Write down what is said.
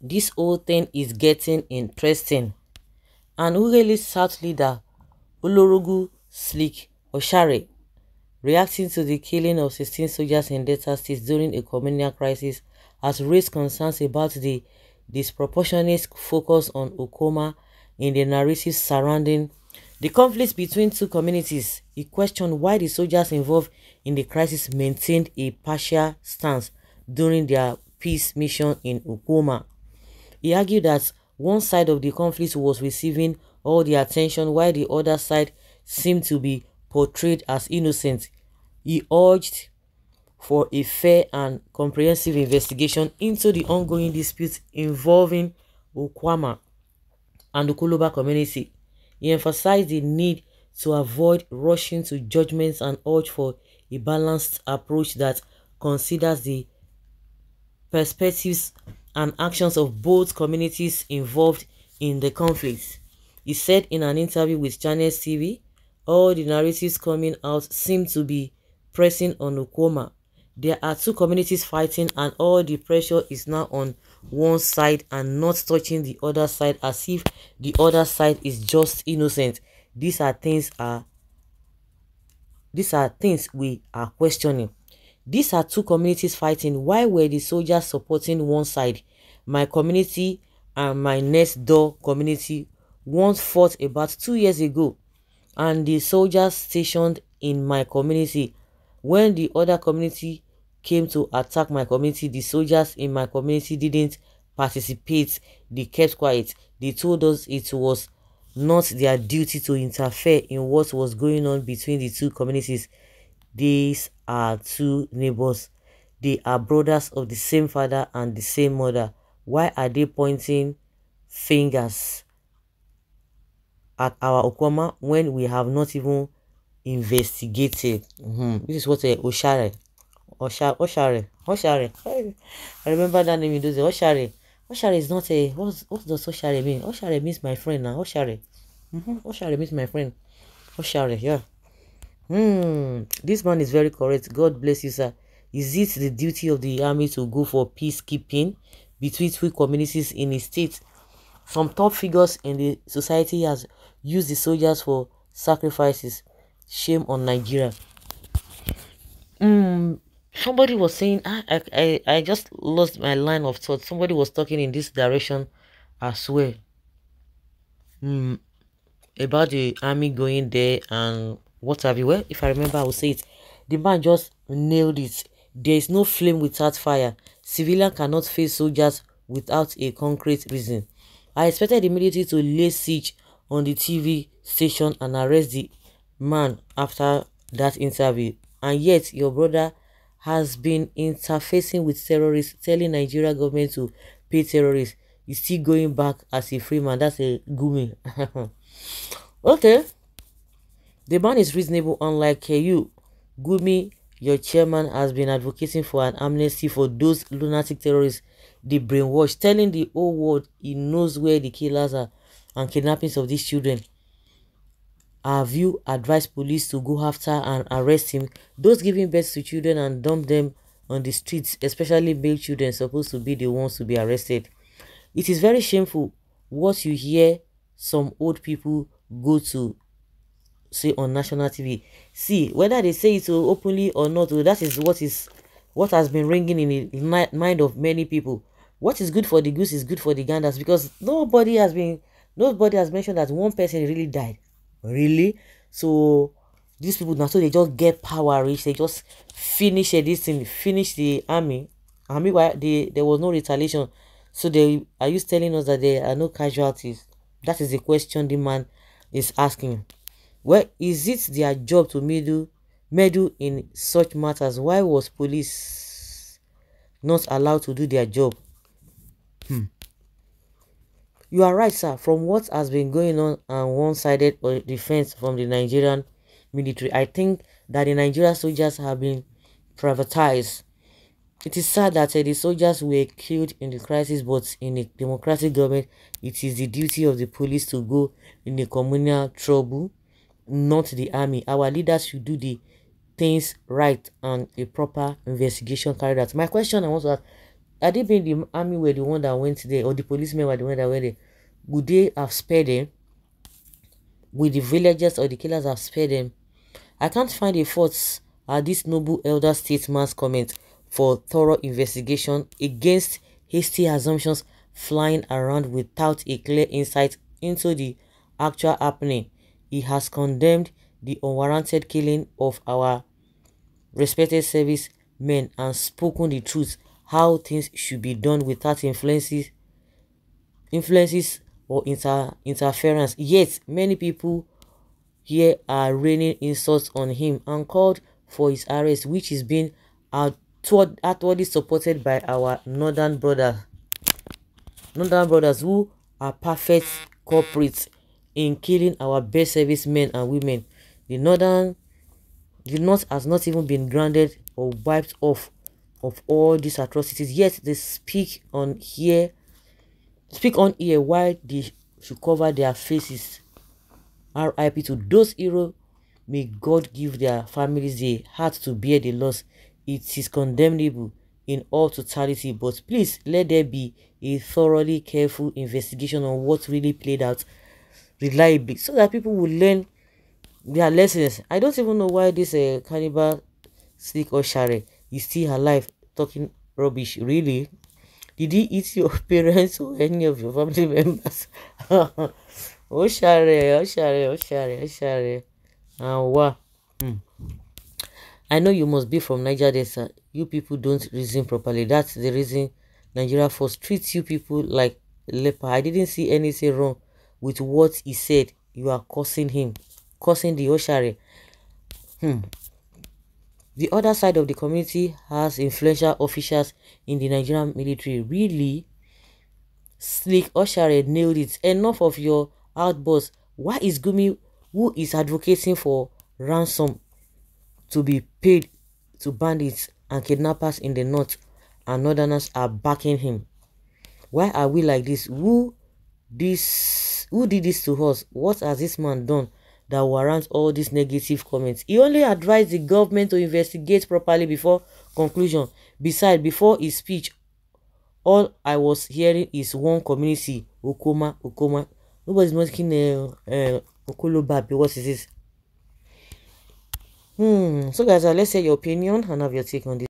This whole thing is getting interesting. And Ughelli South leader Olorogu Slick Oshare, reacting to the killing of 16 soldiers in Delta State during a communal crisis, has raised concerns about the disproportionate focus on Okoma in the narrative surrounding the conflict between two communities. He questioned why the soldiers involved in the crisis maintained a partial stance during their peace mission in Okoma. He argued that one side of the conflict was receiving all the attention while the other side seemed to be portrayed as innocent. He urged for a fair and comprehensive investigation into the ongoing disputes involving Okwama and the Kuluba community. He emphasized the need to avoid rushing to judgments and urged for a balanced approach that considers the perspectives and actions of both communities involved in the conflict. He said in an interview with Channels TV, all the narratives coming out seem to be pressing on Okoma. There are two communities fighting and all the pressure is now on one side and not touching the other side as if the other side is just innocent. These are things we are questioning. These are two communities fighting. Why were the soldiers supporting one side? My community and my next door community once fought about 2 years ago, and the soldiers stationed in my community, when the other community came to attack my community, the soldiers in my community didn't participate. They kept quiet. They told us it was not their duty to interfere in what was going on between the two communities. These are two neighbors. They are brothers of the same father and the same mother. Why are they pointing fingers at our Okoma when we have not even investigated? This is what Oshare. I remember that name in those days. Oshare. Oshare is not a, what does Oshare mean? Oshare means my friend now. Oshare. Oshare means my friend. Oshare, yeah. This man is very correct. God bless you, sir. Is it the duty of the army to go for peacekeeping between two communities in a state? Some top figures in the society has used the soldiers for sacrifices. Shame on Nigeria. Somebody was saying, I just lost my line of thought. Somebody was talking in this direction as well. About the army going there and what have you. Well, if I remember, I will say it. The man just nailed it. There is no flame without fire. Civilian cannot face soldiers without a concrete reason. I expected the military to lay siege on the TV station and arrest the man after that interview. And yet, your brother has been interfacing with terrorists, telling Nigeria government to pay terrorists. He's still going back as a free man. That's a gumi. Okay. The man is reasonable, unlike you. Gumi, your chairman, has been advocating for an amnesty for those lunatic terrorists they brainwashed, telling the whole world he knows where the killers are and kidnappings of these children. Have you advised police to go after and arrest him? Those giving birth to children and dump them on the streets, especially male children, supposed to be the ones to be arrested. It is very shameful what you hear some old people go to say on national TV. See, whether they say it openly or not, that is what has been ringing in the mind of many people. What is good for the goose is good for the ganders, because nobody has mentioned that one person really died. Really? So these people now, so they just get power rich, they just finish this thing, finish the army. Why there was no retaliation. So they are you telling us that there are no casualties? That is the question the man is asking. Well, is it their job to meddle in such matters? Why was police not allowed to do their job? You are right, sir. From what has been going on and one-sided defense from the Nigerian military, I think that the Nigerian soldiers have been privatized. It is sad that the soldiers were killed in the crisis, but in a democratic government, it is the duty of the police to go in the communal trouble, not the army. Our leaders should do the things right and a proper investigation carried out. My question I want to ask, Had it been the army were the one that went there, or the policemen were the one that went there, would they have spared them? Would the villagers or the killers have spared them? I can't find a fault at this noble elder statesman's comment for thorough investigation against hasty assumptions flying around without a clear insight into the actual happening. He has condemned the unwarranted killing of our respected service men and spoken the truth how things should be done without influences or interference. Yet many people here are raining insults on him and called for his arrest, which is being outwardly supported by our northern brothers who are perfect culprits in killing our best servicemen and women. The north has not even been grounded or wiped off of all these atrocities, yet they speak on here why they should cover their faces. RIP to those heroes. May God give their families the heart to bear the loss. It is condemnable in all totality, but please let there be a thoroughly careful investigation on what really played out reliably, so that people will learn their lessons. I don't even know why this cannibal Slick or Share is still alive talking rubbish. Really? Did he eat your parents or any of your family members? Oh Share, oh Share, oh Share, oh Share. Wow. I know you must be from Niger Delta. You people don't reason properly. That's the reason Nigeria Force treats you people like leper. I didn't see anything wrong with what he said. You are cursing him, cursing the Oshare. The other side of the community has influential officials in the Nigerian military. Really? Slick Oshare nailed it. Enough of your outbursts. Why is Gumi, who is advocating for ransom to be paid to bandits and kidnappers in the north, and northerners are backing him? Why are we like this? Who did this to us? What has this man done that warrants all these negative comments? He only advised the government to investigate properly before conclusion. Besides, before his speech, all I was hearing is one community, Okoma. Nobody's making Okolo Babi. What is this? So guys, let's hear your opinion and have your take on this.